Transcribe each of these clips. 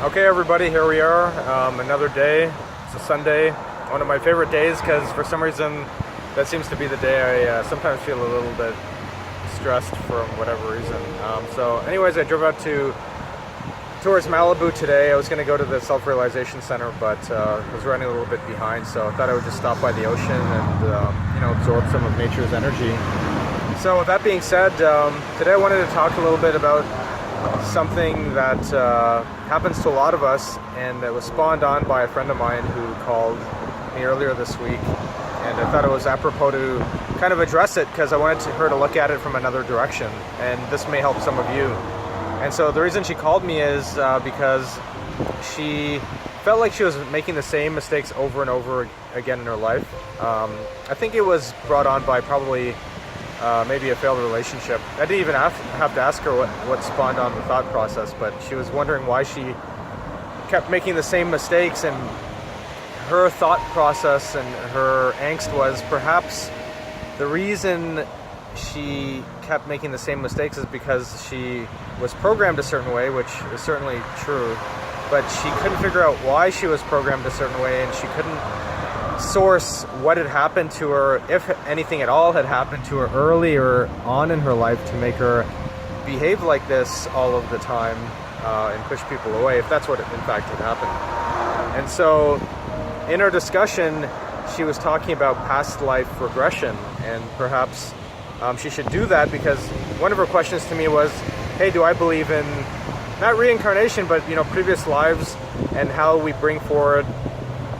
Okay, everybody, here we are. Another day. It's a Sunday, one of my favorite days because for some reason that seems to be the day I sometimes feel a little bit stressed for whatever reason. Anyways, I drove out towards Malibu today. I was going to go to the Self-Realization Center, but I was running a little bit behind, so I thought I would just stop by the ocean and absorb some of nature's energy. So with that being said, today I wanted to talk a little bit about something that happens to a lot of us, and that was spawned on by a friend of mine who called me earlier this week, and I thought it was apropos to kind of address it because I wanted her to look at it from another direction, and this may help some of you. And so the reason she called me is because she felt like she was making the same mistakes over and over again in her life. I think it was brought on by probably maybe a failed relationship. I didn't even have to ask her what spawned on the thought process, but she was wondering why she kept making the same mistakes, and her thought process and her angst was perhaps the reason she kept making the same mistakes is because she was programmed a certain way, which is certainly true, but she couldn't figure out why she was programmed a certain way, and she couldn't source what had happened to her, if anything at all had happened to her earlier on in her life to make her behave like this all of the time and push people away, if that's what in fact had happened. And so in our discussion, she was talking about past life regression, and perhaps she should do that because one of her questions to me was, hey, do I believe in not reincarnation, but previous lives, and how we bring forward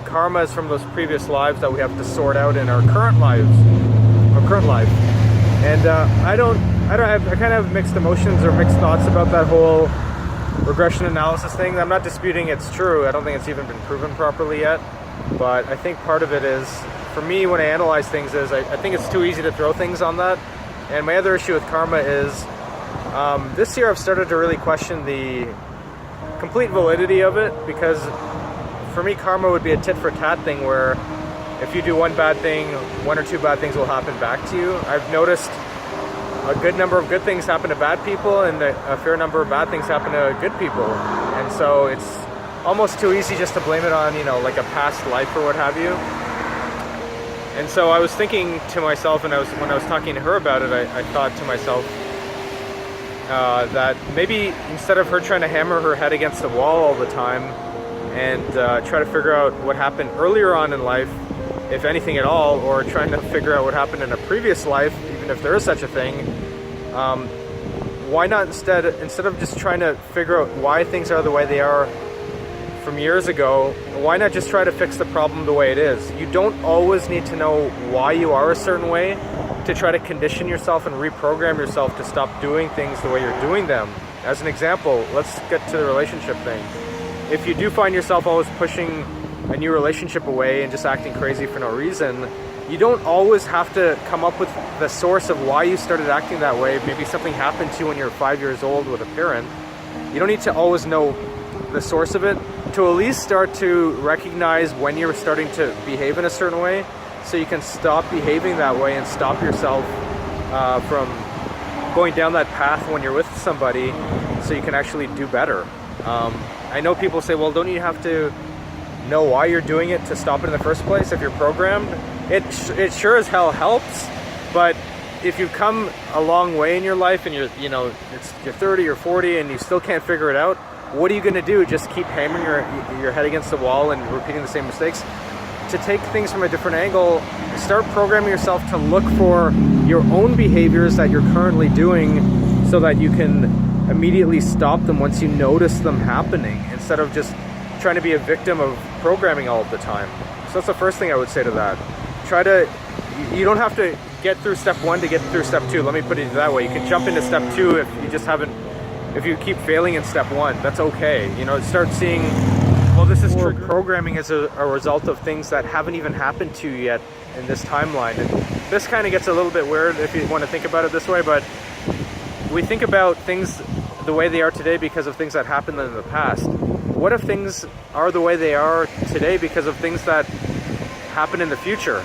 karmas from those previous lives that we have to sort out in our current life. And I kind of have mixed emotions or mixed thoughts about that whole regression analysis thing. I'm not disputing it's true. I don't think it's even been proven properly yet. But I think part of it is, for me, when I analyze things, is I think it's too easy to throw things on that. And my other issue with karma is this year I've started to really question the complete validity of it, because for me, karma would be a tit-for-tat thing where if you do one bad thing, one or two bad things will happen back to you. I've noticed a good number of good things happen to bad people, and a fair number of bad things happen to good people. And so it's almost too easy just to blame it on, like a past life or what have you. And so I was thinking to myself, and when I was talking to her about it, I thought to myself that maybe instead of her trying to hammer her head against the wall all the time, and try to figure out what happened earlier on in life, if anything at all, or trying to figure out what happened in a previous life, even if there is such a thing, why not instead of just trying to figure out why things are the way they are from years ago, why not just try to fix the problem the way it is? You don't always need to know why you are a certain way to try to condition yourself and reprogram yourself to stop doing things the way you're doing them. As an example, let's get to the relationship thing. If you do find yourself always pushing a new relationship away and just acting crazy for no reason, you don't always have to come up with the source of why you started acting that way. Maybe something happened to you when you were 5 years old with a parent. You don't need to always know the source of it to at least start to recognize when you're starting to behave in a certain way, so you can stop behaving that way and stop yourself from going down that path when you're with somebody, so you can actually do better. I know people say, well, don't you have to know why you're doing it to stop it in the first place if you're programmed? It sure as hell helps, but if you've come a long way in your life and you're 30 or 40 and you still can't figure it out, what are you going to do? Just keep hammering your head against the wall and repeating the same mistakes? To take things from a different angle, start programming yourself to look for your own behaviors that you're currently doing so that you can immediately stop them once you notice them happening, instead of just trying to be a victim of programming all of the time. So that's the first thing I would say to that. You don't have to get through step one to get through step two. Let me put it that way. You can jump into step two if you keep failing in step one. That's okay. Start seeing, well, this is true. Programming is a result of things that haven't even happened to you yet in this timeline. And this kind of gets a little bit weird if you want to think about it this way, but we think about things the way they are today because of things that happened in the past. What if things are the way they are today because of things that happen in the future?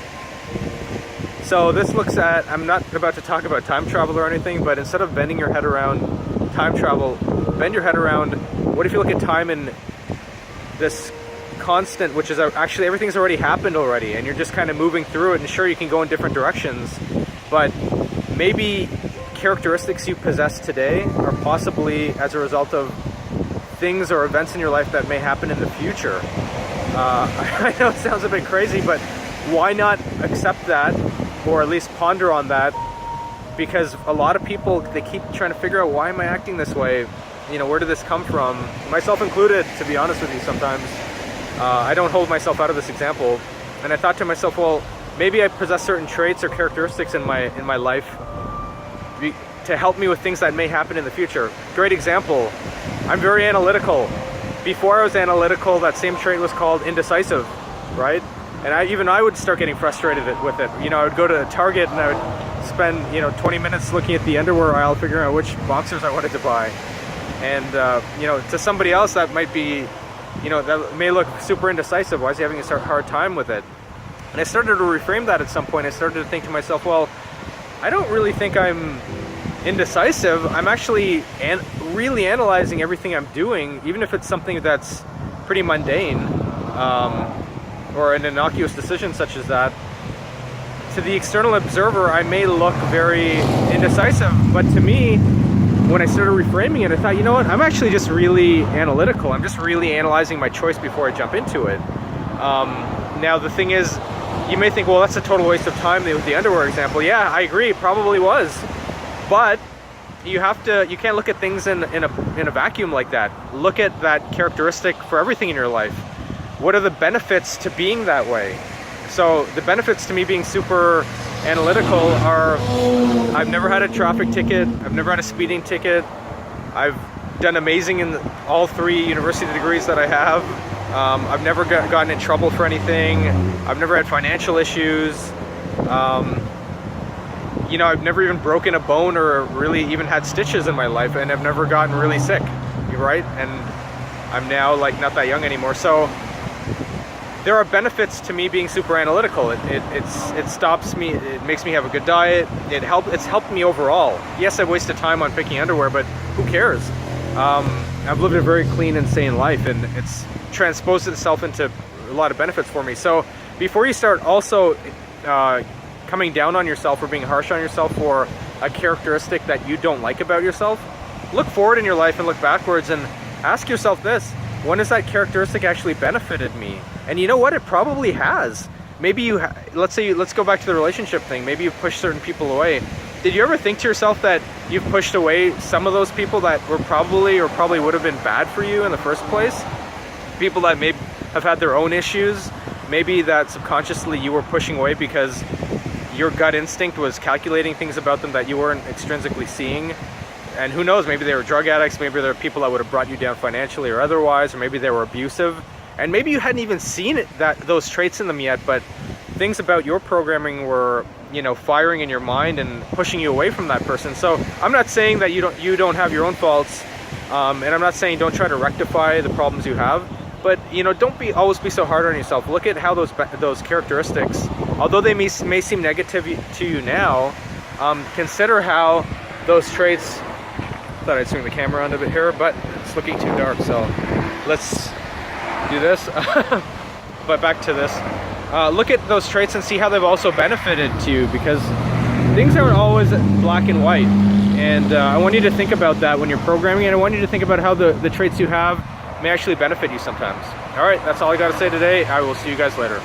So this looks at, I'm not about to talk about time travel or anything, but instead of bending your head around time travel, bend your head around, what if you look at time in this constant, which is actually everything's already happened already, and you're just kind of moving through it. And sure, you can go in different directions, but maybe characteristics you possess today are possibly as a result of things or events in your life that may happen in the future. I know it sounds a bit crazy, but why not accept that, or at least ponder on that? Because a lot of people, they keep trying to figure out, why am I acting this way? You know, where did this come from? Myself included, to be honest with you, sometimes. I don't hold myself out of this example. And I thought to myself, well, maybe I possess certain traits or characteristics in my life to help me with things that may happen in the future. Great example, I'm very analytical. Before I was analytical, that same trait was called indecisive, right? And I would start getting frustrated with it. You know, I would go to Target and I would spend, 20 minutes looking at the underwear aisle, figuring out which boxers I wanted to buy. And, to somebody else that might be, that may look super indecisive. Why is he having a hard time with it? And I started to reframe that at some point. I started to think to myself, well, I don't really think I'm indecisive. I'm actually really analyzing everything I'm doing, even if it's something that's pretty mundane, or an innocuous decision such as that. To the external observer, I may look very indecisive, but to me, when I started reframing it, I thought, you know what, I'm actually just really analytical. I'm just really analyzing my choice before I jump into it. Now, the thing is, you may think, well, that's a total waste of time with the underwear example. Yeah, I agree, it probably was. But you can't look at things in a vacuum like that. Look at that characteristic for everything in your life. What are the benefits to being that way? So the benefits to me being super analytical are, I've never had a traffic ticket, I've never had a speeding ticket, I've done amazing in all 3 university degrees that I have, I've never gotten in trouble for anything, I've never had financial issues, I've never even broken a bone or really even had stitches in my life, and I've never gotten really sick, right? And I'm now not that young anymore. So there are benefits to me being super analytical. It stops me, it makes me have a good diet, it's helped me overall. Yes, I wasted time on picking underwear, but who cares? I've lived a very clean and sane life, and it's transposed itself into a lot of benefits for me. So before you start also coming down on yourself or being harsh on yourself for a characteristic that you don't like about yourself, look forward in your life and look backwards and ask yourself this: when has that characteristic actually benefited me? And you know what? It probably has. Maybe let's go back to the relationship thing. Maybe you've pushed certain people away. Did you ever think to yourself that you've pushed away some of those people that were probably would have been bad for you in the first place? People that may have had their own issues, maybe that subconsciously you were pushing away because your gut instinct was calculating things about them that you weren't extrinsically seeing. And who knows, maybe they were drug addicts, maybe they were people that would have brought you down financially or otherwise, or maybe they were abusive. And maybe you hadn't even seen those traits in them yet, but things about your programming were, firing in your mind and pushing you away from that person. So I'm not saying that you don't have your own faults, and I'm not saying don't try to rectify the problems you have, but don't always be so hard on yourself. Look at how those characteristics, although they may seem negative to you now, consider how those traits. Thought I'd swing the camera on a bit here, but it's looking too dark, so let's do this. But back to this. Look at those traits and see how they've also benefited to you, because things aren't always black and white. And I want you to think about that when you're programming, and I want you to think about how the traits you have may actually benefit you sometimes. All right, that's all I got to say today. I will see you guys later.